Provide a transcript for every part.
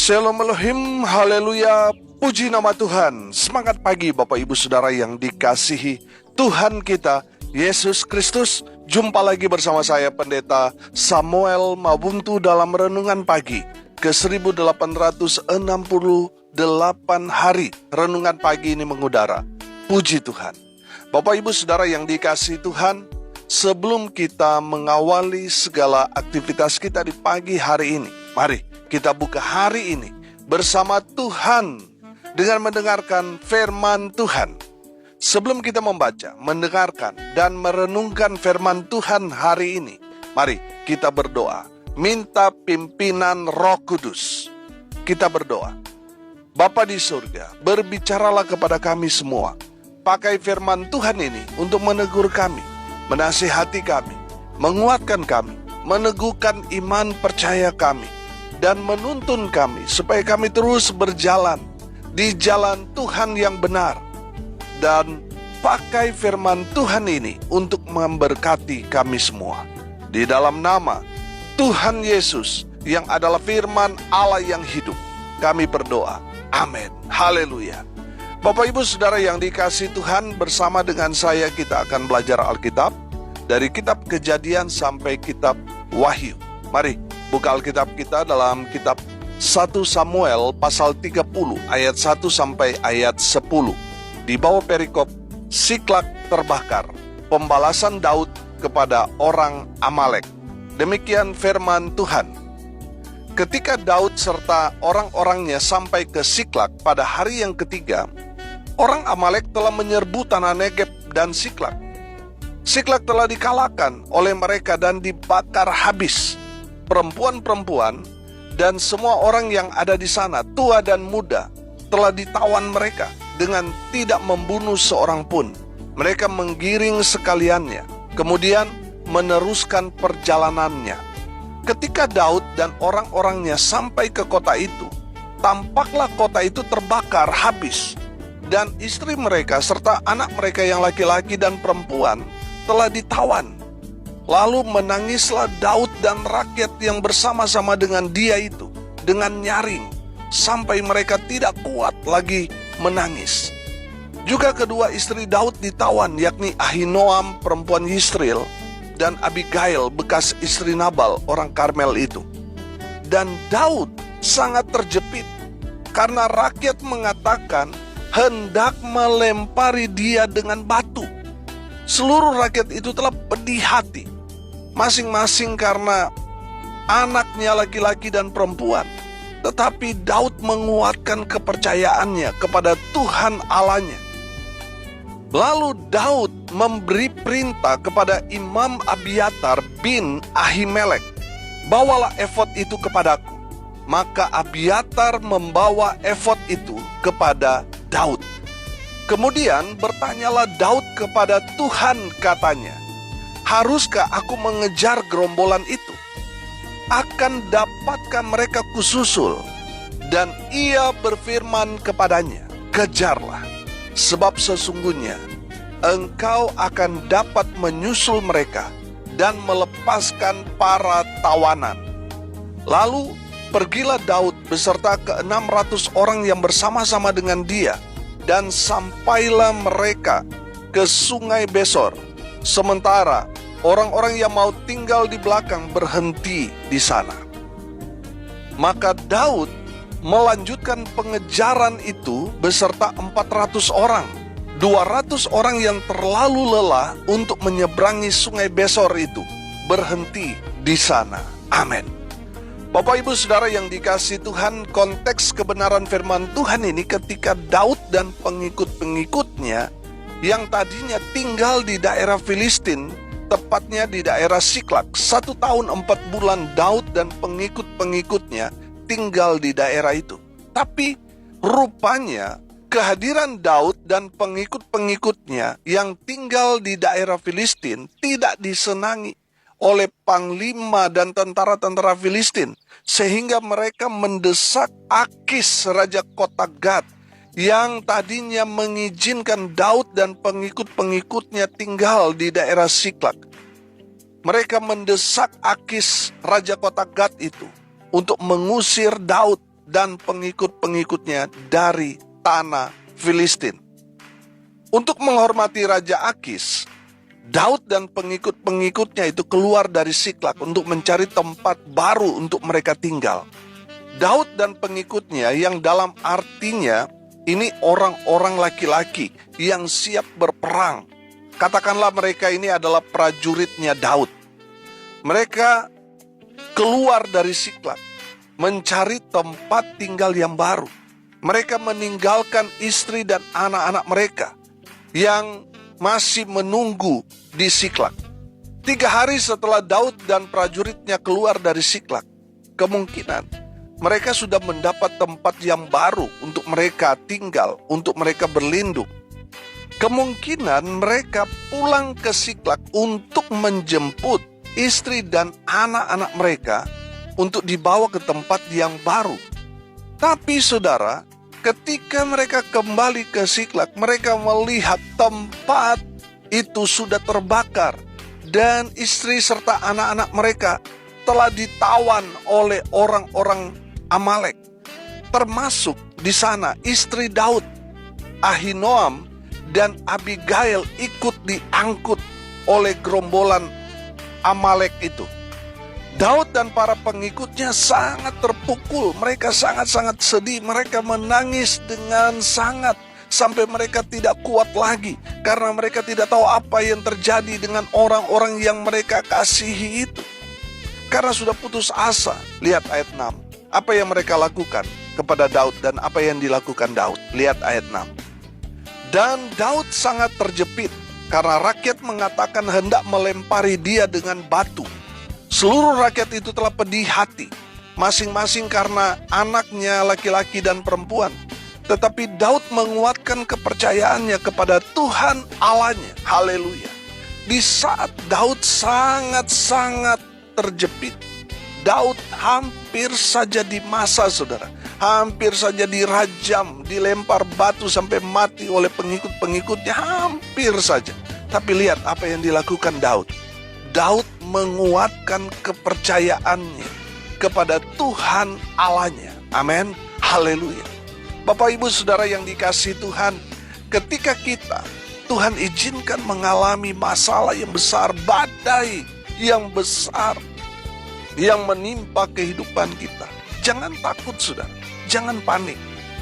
Shalom Elohim, haleluya, puji nama Tuhan. Semangat pagi Bapak Ibu Saudara yang dikasihi Tuhan kita, Yesus Kristus. Jumpa lagi bersama saya Pendeta Samuel Mabuntu dalam Renungan Pagi ke 1868 hari. Renungan pagi ini mengudara. Puji Tuhan. Bapak Ibu Saudara yang dikasihi Tuhan, sebelum kita mengawali segala aktivitas kita di pagi hari ini, mari kita buka hari ini bersama Tuhan dengan mendengarkan firman Tuhan. Sebelum kita membaca, mendengarkan, dan merenungkan firman Tuhan hari ini, mari kita berdoa, minta pimpinan Roh Kudus. Kita berdoa. Bapa di surga, berbicaralah kepada kami semua. Pakai firman Tuhan ini untuk menegur kami, menasihati kami, menguatkan kami, meneguhkan iman percaya kami, dan menuntun kami supaya kami terus berjalan di jalan Tuhan yang benar. Dan pakai firman Tuhan ini untuk memberkati kami semua. Di dalam nama Tuhan Yesus yang adalah firman Allah yang hidup, kami berdoa. Amin. Haleluya. Bapak Ibu Saudara yang dikasihi Tuhan, bersama dengan saya kita akan belajar Alkitab dari kitab Kejadian sampai kitab Wahyu. Mari buka Alkitab kita dalam kitab 1 Samuel pasal 30 ayat 1 sampai ayat 10. Di bawah perikop Siklak terbakar, pembalasan Daud kepada orang Amalek. Demikian firman Tuhan. Ketika Daud serta orang-orangnya sampai ke Siklak pada hari yang ketiga, orang Amalek telah menyerbu tanah Negeb dan Siklak. Siklak telah dikalahkan oleh mereka dan dibakar habis. Perempuan-perempuan dan semua orang yang ada di sana, tua dan muda, telah ditawan mereka dengan tidak membunuh seorang pun. Mereka menggiring sekaliannya, kemudian meneruskan perjalanannya. Ketika Daud dan orang-orangnya sampai ke kota itu, tampaklah kota itu terbakar habis, dan istri mereka serta anak mereka yang laki-laki dan perempuan telah ditawan. Lalu menangislah Daud dan rakyat yang bersama-sama dengan dia itu dengan nyaring, sampai mereka tidak kuat lagi menangis. Juga kedua istri Daud ditawan, yakni Ahinoam perempuan Yisril dan Abigail bekas istri Nabal orang Karmel itu. Dan Daud sangat terjepit karena rakyat mengatakan hendak melempari dia dengan batu. Seluruh rakyat itu telah pedih hati, masing-masing karena anaknya laki-laki dan perempuan. Tetapi Daud menguatkan kepercayaannya kepada Tuhan Allahnya. Lalu Daud memberi perintah kepada Imam Abiatar bin Ahimelek, bawalah efod itu kepadaku. Maka Abiatar membawa efod itu kepada Daud. Kemudian bertanyalah Daud kepada Tuhan, katanya, haruskah aku mengejar gerombolan itu? Akan dapatkah mereka kususul? Dan ia berfirman kepadanya, kejarlah, sebab sesungguhnya engkau akan dapat menyusul mereka dan melepaskan para tawanan. Lalu pergilah Daud beserta ke-600 orang yang bersama-sama dengan dia, dan sampailah mereka ke sungai Besor. Sementara orang-orang yang mau tinggal di belakang berhenti di sana. Maka Daud melanjutkan pengejaran itu beserta 400 orang. 200 orang yang terlalu lelah untuk menyeberangi sungai Besor itu berhenti di sana. Amin. Bapak Ibu Saudara yang dikasihi Tuhan, konteks kebenaran firman Tuhan ini ketika Daud dan pengikut-pengikutnya yang tadinya tinggal di daerah Filistin, tepatnya di daerah Siklak. 1 tahun 4 bulan Daud dan pengikut-pengikutnya tinggal di daerah itu. Tapi rupanya kehadiran Daud dan pengikut-pengikutnya yang tinggal di daerah Filistin tidak disenangi oleh panglima dan tentara-tentara Filistin, sehingga mereka mendesak Akis raja kota Gad yang tadinya mengizinkan Daud dan pengikut-pengikutnya tinggal di daerah Siklak. Mereka mendesak Akis raja kota Gad itu untuk mengusir Daud dan pengikut-pengikutnya dari tanah Filistin. Untuk menghormati Raja Akis, Daud dan pengikut-pengikutnya itu keluar dari Siklak untuk mencari tempat baru untuk mereka tinggal. Daud dan pengikutnya yang dalam artinya ini orang-orang laki-laki yang siap berperang. Katakanlah mereka ini adalah prajuritnya Daud. Mereka keluar dari Siklak, mencari tempat tinggal yang baru. Mereka meninggalkan istri dan anak-anak mereka yang masih menunggu di Siklak. 3 hari setelah Daud dan prajuritnya keluar dari Siklak, kemungkinan mereka sudah mendapat tempat yang baru untuk mereka tinggal, untuk mereka berlindung. Kemungkinan mereka pulang ke Siklak untuk menjemput istri dan anak-anak mereka untuk dibawa ke tempat yang baru. Tapi saudara, ketika mereka kembali ke Siklak, mereka melihat tempat itu sudah terbakar dan istri serta anak-anak mereka telah ditawan oleh orang-orang Amalek. Termasuk di sana istri Daud, Ahinoam dan Abigail ikut diangkut oleh gerombolan Amalek itu. Daud dan para pengikutnya sangat terpukul, mereka sangat-sangat sedih, mereka menangis dengan sangat sampai mereka tidak kuat lagi karena mereka tidak tahu apa yang terjadi dengan orang-orang yang mereka kasihi itu. Karena sudah putus asa. Lihat ayat 6. Apa yang mereka lakukan kepada Daud dan apa yang dilakukan Daud. Lihat ayat 6. Dan Daud sangat terjepit karena rakyat mengatakan hendak melempari dia dengan batu. Seluruh rakyat itu telah pedih hati, masing-masing karena anaknya laki-laki dan perempuan. Tetapi Daud menguatkan kepercayaannya kepada Tuhan Allahnya. Haleluya. Di saat Daud sangat-sangat terjepit, Daud hampir saja dimasa, saudara. Hampir saja dirajam, dilempar batu sampai mati oleh pengikut-pengikutnya. Hampir saja. Tapi lihat apa yang dilakukan Daud. Daud menguatkan kepercayaannya kepada Tuhan Allahnya. Amin. Haleluya. Bapak ibu saudara yang dikasihi Tuhan, ketika Tuhan izinkan mengalami masalah yang besar, badai yang besar yang menimpa kehidupan kita, jangan takut saudara, jangan panik,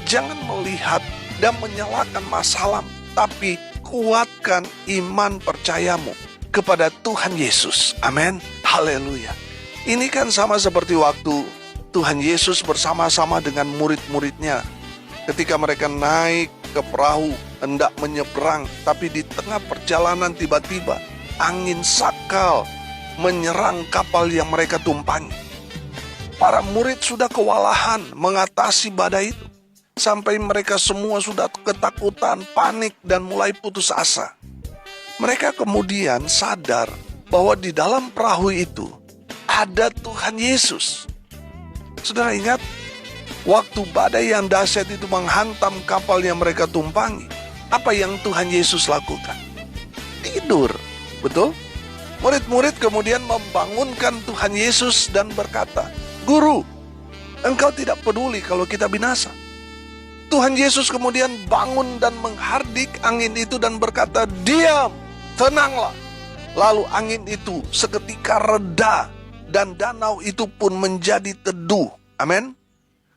jangan melihat dan menyalahkan masalah, tapi kuatkan iman percayamu kepada Tuhan Yesus. Amin. Haleluya. Ini kan sama seperti waktu Tuhan Yesus bersama-sama dengan murid-muridnya ketika mereka naik ke perahu hendak menyeberang, tapi di tengah perjalanan tiba-tiba angin sakal menyerang kapal yang mereka tumpangi. Para murid sudah kewalahan mengatasi badai itu, sampai mereka semua sudah ketakutan, panik, dan mulai putus asa. Mereka kemudian sadar bahwa di dalam perahu itu ada Tuhan Yesus. Saudara ingat, waktu badai yang dahsyat itu menghantam kapal yang mereka tumpangi, apa yang Tuhan Yesus lakukan? Tidur, betul? Murid-murid kemudian membangunkan Tuhan Yesus dan berkata, "Guru, engkau tidak peduli kalau kita binasa." Tuhan Yesus kemudian bangun dan menghardik angin itu dan berkata, "Diam, tenanglah." Lalu angin itu seketika reda dan danau itu pun menjadi teduh. Amin.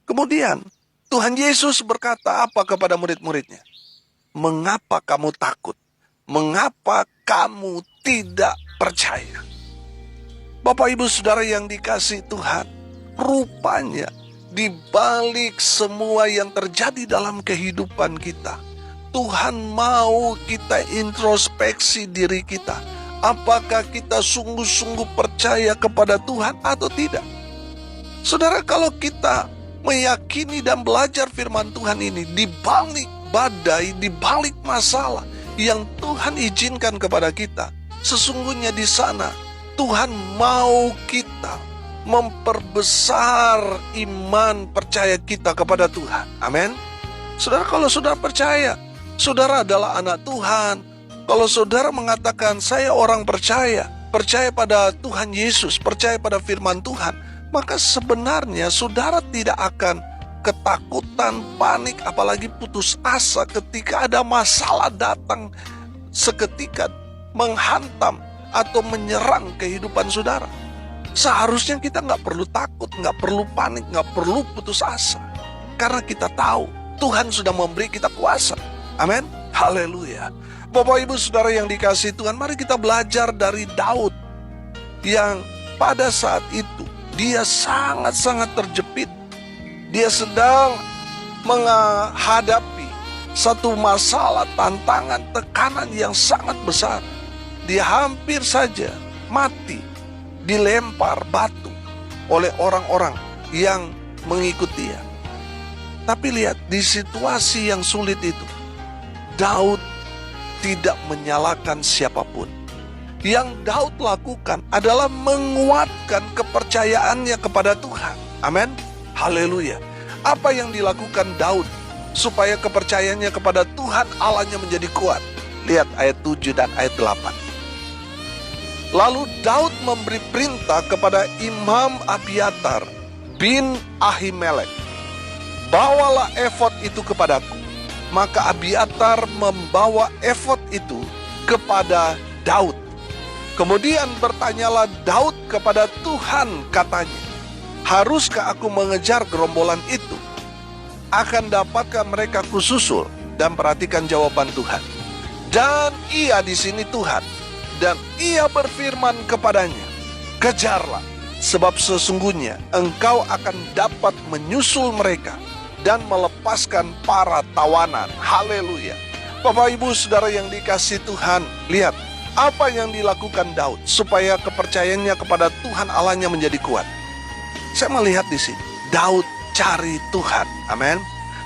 Kemudian Tuhan Yesus berkata apa kepada murid-muridnya? "Mengapa kamu takut? Mengapa kamu tidak percaya?" Bapak ibu saudara yang dikasihi Tuhan, rupanya di balik semua yang terjadi dalam kehidupan kita, Tuhan mau kita introspeksi diri kita. Apakah kita sungguh-sungguh percaya kepada Tuhan atau tidak? Saudara, kalau kita meyakini dan belajar firman Tuhan ini, di balik badai, di balik masalah yang Tuhan izinkan kepada kita, sesungguhnya di sana Tuhan mau kita memperbesar iman percaya kita kepada Tuhan. Amin. Saudara, kalau saudara percaya, saudara adalah anak Tuhan. Kalau saudara mengatakan, "Saya orang percaya pada Tuhan Yesus, percaya pada firman Tuhan," maka sebenarnya saudara tidak akan ketakutan, panik, apalagi putus asa ketika ada masalah datang seketika menghantam atau menyerang kehidupan saudara. Seharusnya kita nggak perlu takut, nggak perlu panik, nggak perlu putus asa. Karena kita tahu Tuhan sudah memberi kita kuasa. Amin. Haleluya. Bapak Ibu Saudara yang dikasihi Tuhan, mari kita belajar dari Daud yang pada saat itu dia sangat-sangat terjepit. Dia sedang menghadapi satu masalah, tantangan, tekanan yang sangat besar. Dia hampir saja mati, dilempar batu oleh orang-orang yang mengikut dia. Tapi lihat, di situasi yang sulit itu, Daud tidak menyalahkan siapapun. Yang Daud lakukan adalah menguatkan kepercayaannya kepada Tuhan. Amin. Haleluya. Apa yang dilakukan Daud supaya kepercayaannya kepada Tuhan Allahnya menjadi kuat? Lihat ayat 7 dan ayat 8. Lalu Daud memberi perintah kepada Imam Abiatar bin Ahimelek, bawalah efod itu kepadaku. Maka Abiatar membawa efod itu kepada Daud. Kemudian bertanyalah Daud kepada Tuhan, katanya, haruskah aku mengejar gerombolan itu? Akan dapatkah mereka kususul? Dan perhatikan jawaban Tuhan. Dan ia di sini Tuhan, dan ia berfirman kepadanya, kejarlah, sebab sesungguhnya engkau akan dapat menyusul mereka dan melepaskan para tawanan. Haleluya. Bapak Ibu Saudara yang dikasihi Tuhan, lihat apa yang dilakukan Daud supaya kepercayaannya kepada Tuhan Allahnya menjadi kuat. Saya melihat di sini, Daud cari Tuhan. Amin.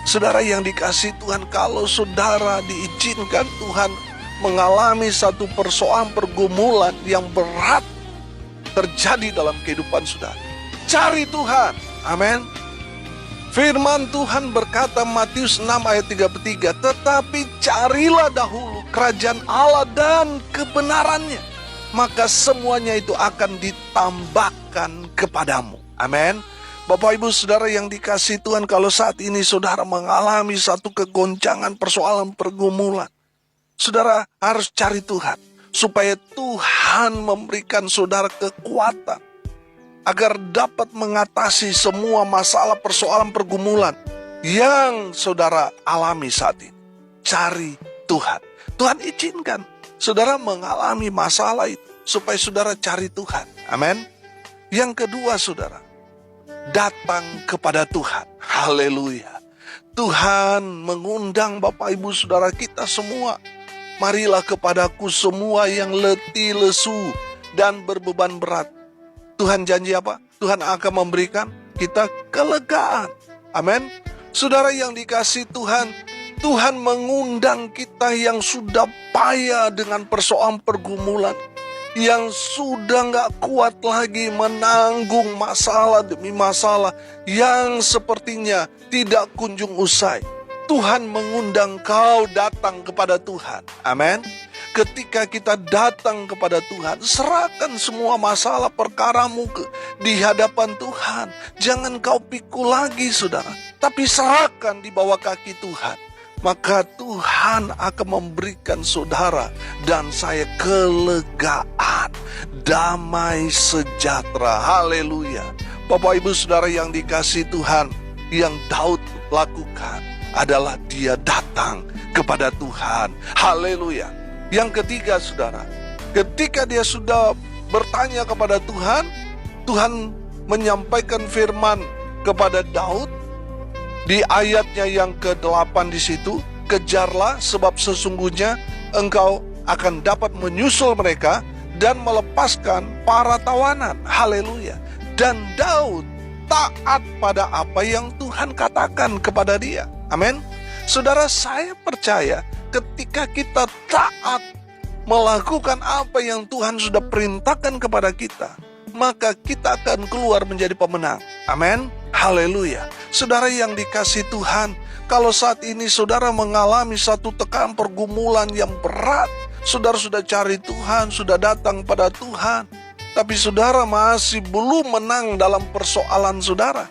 Saudara yang dikasihi Tuhan, kalau saudara diizinkan Tuhan mengalami satu persoalan pergumulan yang berat terjadi dalam kehidupan saudara, cari Tuhan. Amin. Firman Tuhan berkata Matius 6 ayat 33, tetapi carilah dahulu kerajaan Allah dan kebenarannya, maka semuanya itu akan ditambahkan kepadamu. Amin. Bapak Ibu Saudara yang dikasihi Tuhan, kalau saat ini saudara mengalami satu kegoncangan, persoalan, pergumulan, saudara harus cari Tuhan supaya Tuhan memberikan saudara kekuatan agar dapat mengatasi semua masalah, persoalan, pergumulan yang saudara alami saat ini. Cari Tuhan. Tuhan izinkan saudara mengalami masalah itu supaya saudara cari Tuhan. Amin. Yang kedua saudara, datang kepada Tuhan. Haleluya. Tuhan mengundang Bapak Ibu Saudara kita semua. Marilah kepadaku semua yang letih, lesu, dan berbeban berat. Tuhan janji apa? Tuhan akan memberikan kita kelegaan. Amin. Saudara yang dikasihi Tuhan, Tuhan mengundang kita yang sudah payah dengan persoalan pergumulan, yang sudah gak kuat lagi menanggung masalah demi masalah yang sepertinya tidak kunjung usai. Tuhan mengundang kau datang kepada Tuhan. Amin. Ketika kita datang kepada Tuhan, serahkan semua masalah perkaramu di hadapan Tuhan. Jangan kau pikul lagi saudara, tapi serahkan di bawah kaki Tuhan. Maka Tuhan akan memberikan saudara dan saya kelegaan, damai sejahtera. Haleluya. Bapak Ibu Saudara yang dikasihi Tuhan, yang Daud lakukan adalah dia datang kepada Tuhan. Haleluya. Yang ketiga saudara, ketika dia sudah bertanya kepada Tuhan, Tuhan menyampaikan firman kepada Daud di ayatnya yang ke-8 di situ, kejarlah sebab sesungguhnya engkau akan dapat menyusul mereka dan melepaskan para tawanan. Haleluya. Dan Daud taat pada apa yang Tuhan katakan kepada dia. Amin. Saudara, saya percaya ketika kita taat melakukan apa yang Tuhan sudah perintahkan kepada kita, maka kita akan keluar menjadi pemenang. Amin. Haleluya. Saudara yang dikasihi Tuhan, kalau saat ini saudara mengalami satu tekanan pergumulan yang berat, saudara sudah cari Tuhan, sudah datang pada Tuhan, tapi saudara masih belum menang dalam persoalan saudara,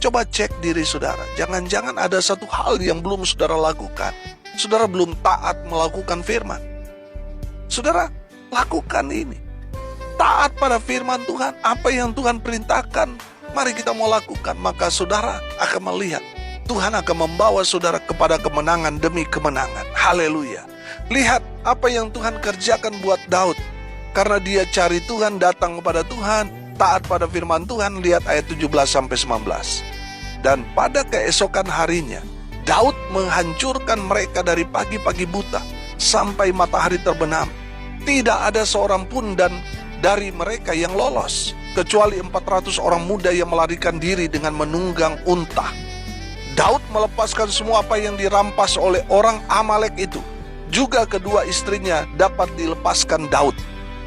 coba cek diri saudara. Jangan-jangan ada satu hal yang belum saudara lakukan. Saudara belum taat melakukan firman. Saudara, lakukan ini. Taat pada firman Tuhan. Apa yang Tuhan perintahkan, mari kita mau lakukan. Maka saudara akan melihat Tuhan akan membawa saudara kepada kemenangan demi kemenangan. Haleluya. Lihat apa yang Tuhan kerjakan buat Daud. Karena dia cari Tuhan, datang kepada Tuhan, taat pada firman Tuhan. Lihat ayat 17-19. Dan pada keesokan harinya, Daud menghancurkan mereka dari pagi-pagi buta sampai matahari terbenam. Tidak ada seorang pun dan dari mereka yang lolos, kecuali 400 orang muda yang melarikan diri dengan menunggang unta. Daud melepaskan semua apa yang dirampas oleh orang Amalek itu. Juga kedua istrinya dapat dilepaskan Daud.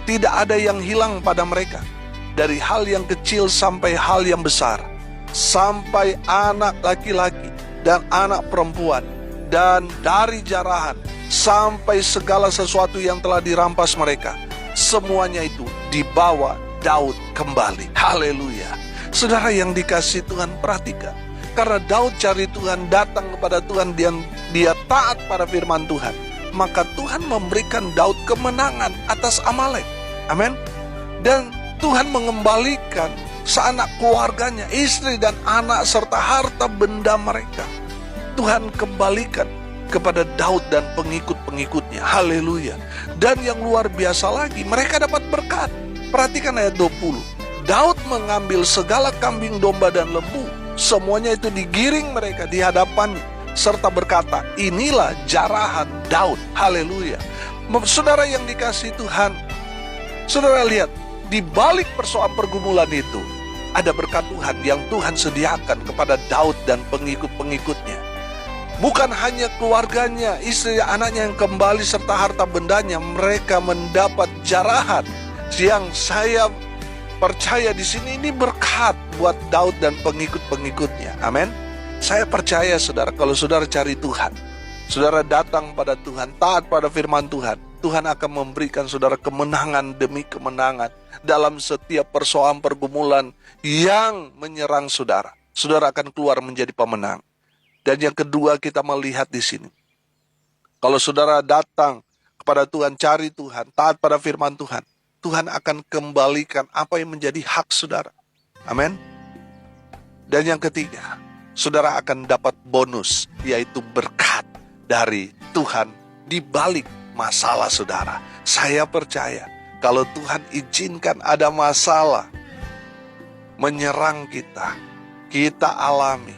Tidak ada yang hilang pada mereka. Dari hal yang kecil sampai hal yang besar. Sampai anak laki-laki dan anak perempuan. Dan dari jarahan sampai segala sesuatu yang telah dirampas mereka. Semuanya itu dibawa Daud kembali. Haleluya. Saudara yang dikasihi Tuhan, perhatikan. Karena Daud cari Tuhan, datang kepada Tuhan, dia taat pada firman Tuhan. Maka Tuhan memberikan Daud kemenangan atas Amalek. Amin. Dan Tuhan mengembalikan seanak keluarganya, istri dan anak serta harta benda mereka. Tuhan kembalikan kepada Daud dan pengikut-pengikutnya. Haleluya. Dan yang luar biasa lagi, mereka dapat berkat. Perhatikan ayat 20. Daud mengambil segala kambing, domba dan lembu. Semuanya itu digiring mereka di hadapannya, serta berkata, inilah jarahan Daud. Haleluya. Saudara yang dikasihi Tuhan, saudara lihat, di balik persoalan pergumulan itu, ada berkat Tuhan yang Tuhan sediakan kepada Daud dan pengikut-pengikutnya. Bukan hanya keluarganya, istri anaknya yang kembali serta harta bendanya, mereka mendapat jarahan yang saya percaya di sini ini berkat buat Daud dan pengikut-pengikutnya. Amin. Saya percaya saudara, kalau saudara cari Tuhan, saudara datang pada Tuhan, taat pada firman Tuhan, Tuhan akan memberikan saudara kemenangan demi kemenangan dalam setiap persoalan pergumulan yang menyerang saudara. Saudara akan keluar menjadi pemenang. Dan yang kedua kita melihat di sini, kalau saudara datang kepada Tuhan, cari Tuhan, taat pada firman Tuhan, Tuhan akan kembalikan apa yang menjadi hak saudara. Amin. Dan yang ketiga, saudara akan dapat bonus, yaitu berkat dari Tuhan di balik masalah saudara. Saya percaya kalau Tuhan izinkan ada masalah menyerang kita, kita alami,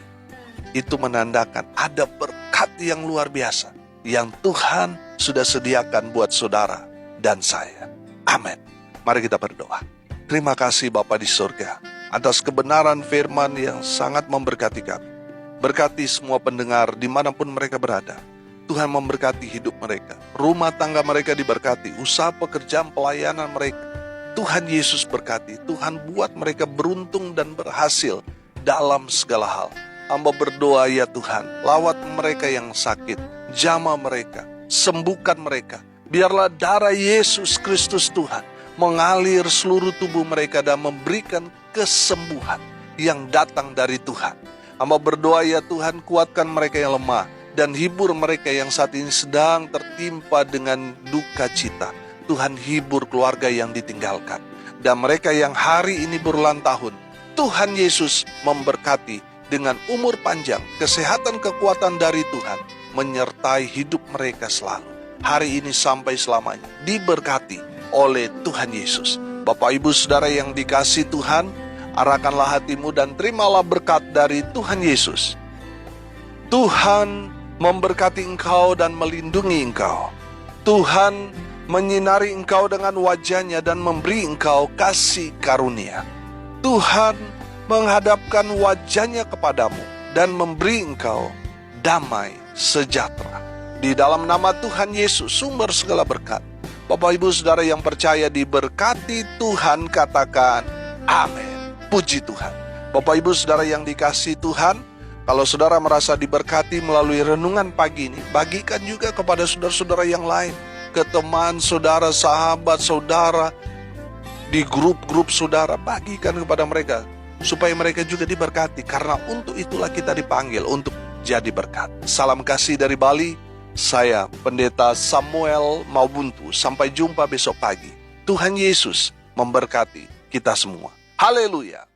itu menandakan ada berkat yang luar biasa yang Tuhan sudah sediakan buat saudara dan saya. Amin. Mari kita berdoa. Terima kasih Bapa di surga atas kebenaran firman yang sangat memberkati kami. Berkati semua pendengar dimanapun mereka berada. Tuhan memberkati hidup mereka, rumah tangga mereka diberkati, usaha pekerjaan pelayanan mereka. Tuhan Yesus berkati, Tuhan buat mereka beruntung dan berhasil dalam segala hal. Hamba berdoa ya Tuhan, lawat mereka yang sakit, jamah mereka, sembuhkan mereka. Biarlah darah Yesus Kristus Tuhan mengalir seluruh tubuh mereka dan memberikan kesembuhan yang datang dari Tuhan. Hamba berdoa ya Tuhan, kuatkan mereka yang lemah dan hibur mereka yang saat ini sedang tertimpa dengan duka cita. Tuhan hibur keluarga yang ditinggalkan. Dan mereka yang hari ini berulang tahun, Tuhan Yesus memberkati dengan umur panjang, kesehatan, kekuatan dari Tuhan menyertai hidup mereka selalu. Hari ini sampai selamanya diberkati oleh Tuhan Yesus. Bapak Ibu Saudara yang dikasihi Tuhan, arahkanlah hatimu dan terimalah berkat dari Tuhan Yesus. Tuhan memberkati engkau dan melindungi engkau. Tuhan menyinari engkau dengan wajah-Nya dan memberi engkau kasih karunia. Tuhan menghadapkan wajah-Nya kepadamu dan memberi engkau damai sejahtera. Di dalam nama Tuhan Yesus, sumber segala berkat. Bapak Ibu Saudara yang percaya diberkati Tuhan, katakan amin. Puji Tuhan. Bapak Ibu Saudara yang dikasihi Tuhan, kalau saudara merasa diberkati melalui renungan pagi ini, bagikan juga kepada saudara-saudara yang lain, ke teman saudara, sahabat saudara, di grup-grup saudara, bagikan kepada mereka. supaya mereka juga diberkati, karena untuk itulah kita dipanggil untuk jadi berkat. Salam kasih dari Bali, saya Pendeta Samuel Maubuntu. Sampai jumpa besok pagi. Tuhan Yesus memberkati kita semua. Haleluya.